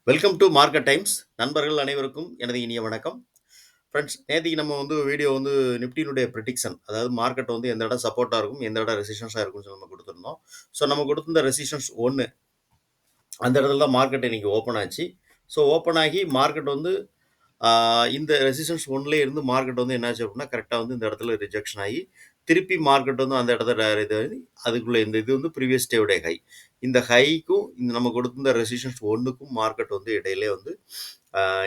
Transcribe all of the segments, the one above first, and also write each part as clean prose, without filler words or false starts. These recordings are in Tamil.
Welcome to market times. நண்பர்கள் அனைவருக்கும் எனது இனிய வணக்கம். ஃப்ரெண்ட்ஸ், நேத்திக்கு நம்ம வீடியோ நிஃப்டியினுடைய ப்ரிடிக்ஷன், அதாவது மார்க்கெட் எந்த இடம் சப்போர்ட்டா இருக்கும், எந்த இடம் ரெசிஸ்டன்ஸா இருக்கும்னு சொல்லி நம்ம குடுத்திருந்தோம். ஸோ நம்ம குடுத்திருந்த ரெசிஸ்டன்ஸ் 1 அந்த இடத்துல தான் மார்க்கெட் இன்னைக்கு ஓப்பன் ஆச்சு. ஸோ ஓப்பன் ஆகி மார்க்கெட் இந்த ரெசிஸ்டன்ஸ் 1லயே இருந்து மார்க்கெட் என்னாச்சு அப்படின்னா, கரெக்ட்டா இந்த இடத்துல ரிஜெக்ஷன் ஆகி, திருப்பி மார்க்கெட் அந்த இடத்துல இது அதுக்குள்ள இந்த இது ப்ரீவியஸ் டேவுடைய ஹை. இந்த ஹைக்கும் இந்த நம்ம கொடுத்திருந்த ரெசிஸ்டன்ஸ் 1க்கும் மார்க்கெட் இடையிலே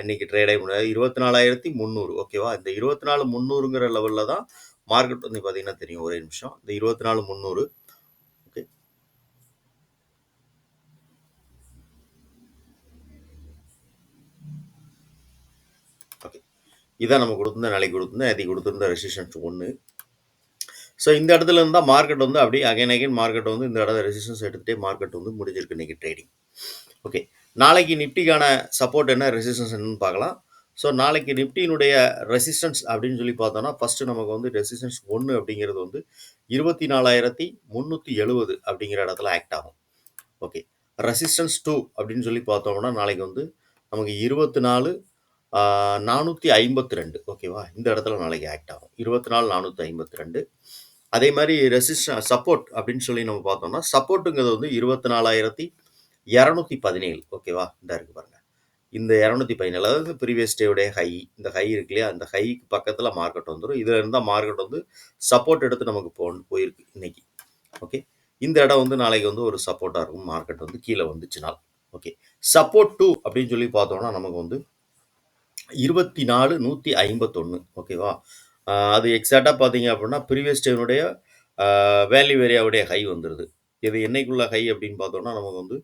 இன்னைக்கு ட்ரேட் ஆகி முடியாது. 24,300 ஓகேவா? இந்த 24,300ங்கிற லெவல்ல தான் மார்க்கெட் பார்த்தீங்கன்னா தெரியும். ஒரே நிமிஷம். இந்த 24,300 ஓகே. ஓகே. இதான் நம்ம கொடுத்திருந்த நாளைக்கு கொடுத்திருந்த நேத்திக்கு கொடுத்திருந்த ரெசிஸ்டன்ஸ் 1. ஸோ இந்த இடத்துல இருந்து தான் மார்க்கெட் அப்படியே அகைன் மார்க்கெட் இந்த இடத்துல ரெசிஸ்டன்ஸ் எடுத்துகிட்டே மார்க்கெட் முடிஞ்சிருக்கு இன்னைக்கு ட்ரேடிங். ஓகே. நாளைக்கு நிஃப்டிக்கான சப்போர்ட் என்ன, ரெசிஸ்டன்ஸ் என்னன்னு பார்க்கலாம். ஸோ நாளைக்கு நிஃப்டியினுடைய ரெசிஸ்டன்ஸ் அப்படின்னு சொல்லி பார்த்தோம்னா, ஃபஸ்ட்டு நமக்கு ரெசிஸ்டன்ஸ் 1 அப்படிங்கிறது 24,370 அப்படிங்கிற இடத்துல ஆக்ட் ஆகும். ஓகே. ரெசிஸ்டன்ஸ் 2 அப்படின்னு சொல்லி பார்த்தோம்னா, நாளைக்கு நமக்கு 24,452 ஓகேவா? இந்த இடத்துல நாளைக்கு ஆக்ட் ஆகும். 24,452. அதே மாதிரி சப்போர்ட் அப்படின்னு சொல்லி நம்ம பார்த்தோம்னா, சப்போர்ட்டுங்கிறது 24,217 ஓகேவா? இந்த இருக்கு பாருங்க. இந்த 217 அதாவது ப்ரீவியஸ் டேவுடைய ஹை. இந்த ஹை இருக்கு இல்லையா? அந்த ஹைக்கு பக்கத்துல மார்க்கெட் வந்துரும். இதுல இருந்தா மார்க்கெட் சப்போர்ட் எடுத்து நமக்கு போயிருக்கு இன்னைக்கு. ஓகே. இந்த இடம் நாளைக்கு ஒரு சப்போர்ட்டா இருக்கும். மார்க்கெட் கீழ வந்துச்சுனால். ஓகே. சப்போர்ட் 2 அப்படின்னு சொல்லி பார்த்தோம்னா, நமக்கு 24,151 ஓகேவா? அது எக்ஸாக்ட்டா பார்த்தீங்க அப்படின்னா, ப்ரீவியஸ் டேனுடைய வேல்யூ ஏரியாவுடைய ஹை வந்துருது. இது என்னைக்குள்ள ஹை அப்படின்னு பார்த்தோம்னா, நமக்கு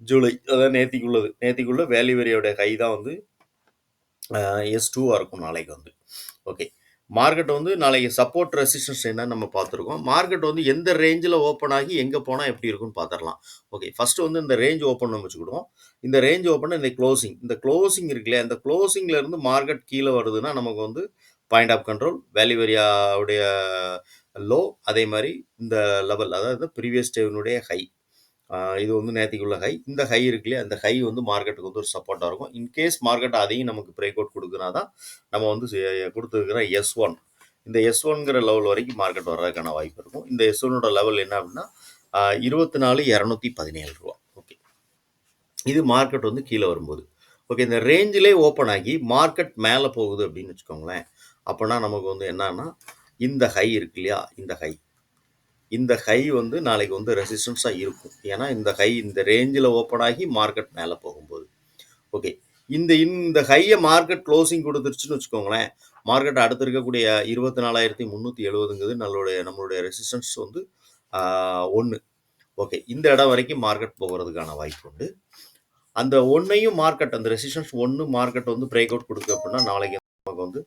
ஜூலை, அதாவது நேத்திக்குள்ளது. நேத்திக்குள்ள வேல்யூ ஏரியாவுடைய ஹை தான் S2 இருக்கும் நாளைக்கு. ஓகே. மார்க்கெட் நாளைக்கு சப்போர்ட் ரெசிஸ்டன்ஸ் என்னன்னு நம்ம பார்த்துருக்கோம். மார்க்கெட் எந்த ரேஞ்சில் ஓப்பன் ஆகி எங்கே போனால் எப்படி இருக்குன்னு பார்த்துடலாம். ஓகே. ஃபஸ்ட்டு இந்த ரேஞ்ச் ஓப்பன் நம்ம வச்சுக்கிடுவோம். இந்த ரேஞ்ச் ஓப்பன் இந்த க்ளோசிங் இருக்கு இல்லையா? இந்த க்ளோசிங்ல இருந்து மார்க்கெட் கீழே வருதுன்னா நமக்கு பாயிண்ட் ஆஃப் கண்ட்ரோல் வேல்யூ ஏரியாவுடைய லோ, அதே மாதிரி இந்த லெவல், அதாவது ப்ரீவியஸ் டேனுடைய ஹை. இது நேத்திக்குள்ள ஹை. இந்த ஹை இருக்கு இல்லையா? அந்த ஹை மார்க்கெட்டுக்கு ஒரு சப்போர்ட்டாக இருக்கும். இன்கேஸ் மார்க்கெட் அதையும் நமக்கு பிரேக் அவுட் கொடுக்குனா தான் நம்ம கொடுத்துருக்கிற S1, இந்த S1ங்கிற லெவல் வரைக்கும் மார்க்கெட் வர்றதுக்கான வாய்ப்பு இருக்கும். இந்த S1ஓட லெவல் என்ன அப்படின்னா 24,217 ரூபா. ஓகே. இது மார்க்கெட் கீழே வரும்போது. ஓகே. இந்த ரேஞ்சிலே ஓப்பன் ஆகி மார்க்கெட் மேலே போகுது அப்படின்னு வச்சுக்கோங்களேன். அப்போனா நமக்கு என்னன்னா, இந்த ஹை இருக்கு இல்லையா? இந்த ஹை நாளைக்கு ரெசிஸ்டன்ஸாக இருக்கும். ஏன்னா இந்த ஹை இந்த ரேஞ்சில் ஓப்பன் ஆகி மார்க்கெட் மேலே போகும்போது. ஓகே. இந்த ஹையை மார்க்கெட் க்ளோசிங் கொடுத்துருச்சுன்னு வச்சுக்கோங்களேன். மார்க்கெட் அடுத்து இருக்கக்கூடிய 24,370ங்கிறது நம்மளுடைய ரெசிஸ்டன்ஸ் 1. ஓகே. இந்த இடம் வரைக்கும் மார்க்கெட் போகிறதுக்கான வாய்ப்பு உண்டு. அந்த ஒன்னையும் மார்க்கெட், அந்த ரெசிஸ்டன்ஸ் 1 மார்க்கெட் பிரேக் அவுட் கொடுக்கு அப்படின்னா, நாளைக்கு நமக்கு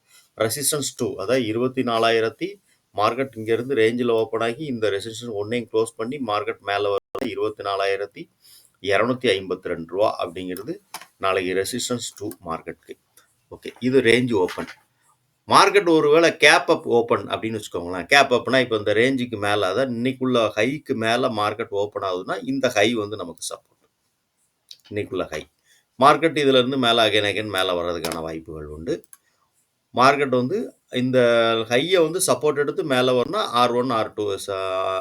ரெசிஸ்டன்ஸ் 2, அதாவது 24,000 மார்க்கெட் இங்கேருந்து ரேஞ்சில் ஓப்பன் ஆகி இந்த ரெசிஸ்டன்ஸ் 1ஐயும் க்ளோஸ் பண்ணி மார்க்கெட் மேலே வர 24,252 ரூபா அப்படிங்கிறது நாளைக்கு ரெசிஸ்டன்ஸ் 2 மார்க்கெட்டுக்கு. ஓகே. இது ரேஞ்ச் ஓப்பன். மார்க்கெட் ஒருவேளை கேப் அப் ஓப்பன் அப்படின்னு வச்சுக்கோங்களேன். கேப் அப்னா இப்போ இந்த ரேஞ்சுக்கு மேலே, அதாவது இன்னைக்குள்ள ஹைக்கு மேலே மார்க்கெட் ஓப்பன் ஆகுதுன்னா இந்த ஹை நமக்கு சப்போர்ட். இன்னைக்குள்ள ஹை. மார்க்கெட் இதுல இருந்து மேலே அகைன் மேலே வர்றதுக்கான வாய்ப்புகள் உண்டு. மார்க்கெட் இந்த ஹையை சப்போர்ட் எடுத்து மேலே வரணும்னா R1 R2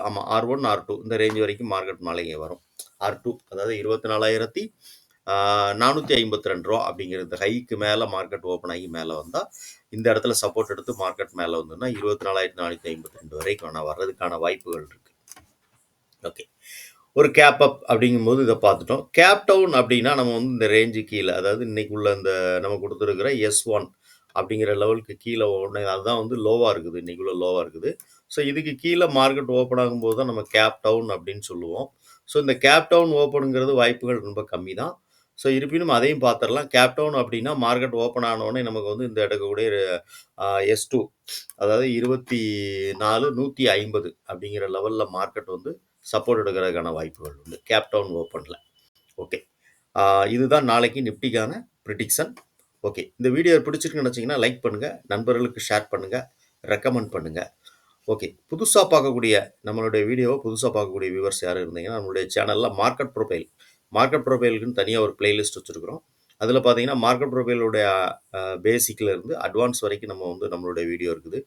ஆமாம் R1 R2 இந்த ரேஞ்ச் வரைக்கும் மார்க்கெட் நாளைக்கு வரும். R2 அதாவது 24,452 ரூபா அப்படிங்கிறது ஹைக்கு மேலே மார்க்கெட் ஓப்பன் ஆகி மேலே வந்தால் இந்த இடத்துல சப்போர்ட் எடுத்து மார்க்கெட் மேலே வந்துன்னா 24,452 வரைக்கும் வர்றதுக்கான வாய்ப்புகள் இருக்கு. ஓகே. ஒரு கேப் அப் அப்படிங்கும்போது இதை பார்த்துட்டோம். கேப் டவுன் அப்படின்னா நம்ம இந்த ரேஞ்சு கீழே, அதாவது இன்னைக்குள்ள இந்த நம்ம கொடுத்துருக்கிற S1 அப்படிங்கிற லெவலுக்கு கீழே ஒன்று, அதுதான் லோவாக இருக்குது. இன்னைக்குள்ள லோவாக இருக்குது. ஸோ இதுக்கு கீழே மார்க்கெட் ஓப்பன் ஆகும்போது தான் நம்ம கேப் டவுன் அப்படின்னு சொல்லுவோம். ஸோ இந்த கேப் டவுன் ஓப்பனுங்கிறது வாய்ப்புகள் ரொம்ப கம்மி தான். ஸோ இருப்பினும் அதையும் பார்த்துடலாம். கேப் டவுன் அப்படின்னா மார்க்கெட் ஓப்பன் ஆனோடனே நமக்கு இந்த எடுக்கக்கூடிய S2, அதாவது 24,150 அப்படிங்கிற லெவலில் மார்க்கெட் சப்போர்ட் எடுக்கிறதுக்கான வாய்ப்புகள் உண்டு கேப் டவுன் ஓப்பனில். ஓகே. இதுதான் நாளைக்கு நிஃப்டிக்கான ப்ரிடிக்ஷன். ஓகே. இந்த வீடியோ பிடிச்சிருக்குன்னு நினச்சிங்கன்னா லைக் பண்ணுங்கள், நண்பர்களுக்கு ஷேர் பண்ணுங்கள், ரெக்கமெண்ட் பண்ணுங்கள். ஓகே. புதுசாக பார்க்கக்கூடிய நம்மளுடைய வீடியோவை புதுசாக வியூவர்ஸ் யாரும் இருந்தீங்கன்னா நம்மளுடைய சேனலில் மார்க்கெட் ப்ரொஃபைலுக்குன்னு தனியாக ஒரு பிளேலிஸ்ட் வச்சுருக்கிறோம். அதில பார்த்தீங்கன்னா, மார்க்கெட் ப்ரொஃபைலோடைய பேசிக்ல இருந்து அட்வான்ஸ் வரைக்கும் நம்ம வந்து நம்மளுடைய வீடியோ இருக்குது.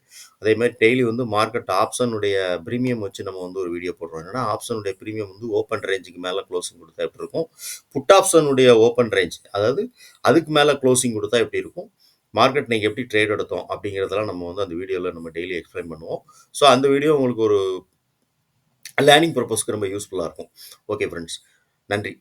அதேமாரி டெய்லி வந்து மார்க்கெட் ஆப்ஷனுடைய பிரீமியம் வச்சு நம்ம வந்து ஒரு வீடியோ போடுறோம். என்னன்னா, ஆப்ஷனுடைய பிரீமியம் வந்து ஓப்பன் ரேஞ்சுக்கு மேல குளோசிங் குடுத்தா எப்படி இருக்கும்? புட் ஆப்ஷனுடைய ஓப்பன் ரேஞ்ச் அதாவது அதுக்கு மேல குளோசிங் குடுத்தா எப்படி இருக்கும்? மார்க்கெட் இன்னைக்கு எப்படி ட்ரேட் எடுத்தோம்? அப்படிங்கிறதெல்லாம் நம்ம வந்து அந்த வீடியோல நம்ம டெய்லி எக்ஸ்பிளைன் பண்ணுவோம். ஸோ அந்த வீடியோ உங்களுக்கு ஒரு லேர்னிங் பர்ப்பஸ்க்கு ரொம்ப யூஸ்ஃபுல்லா இருக்கும். Okay friends. நன்றி.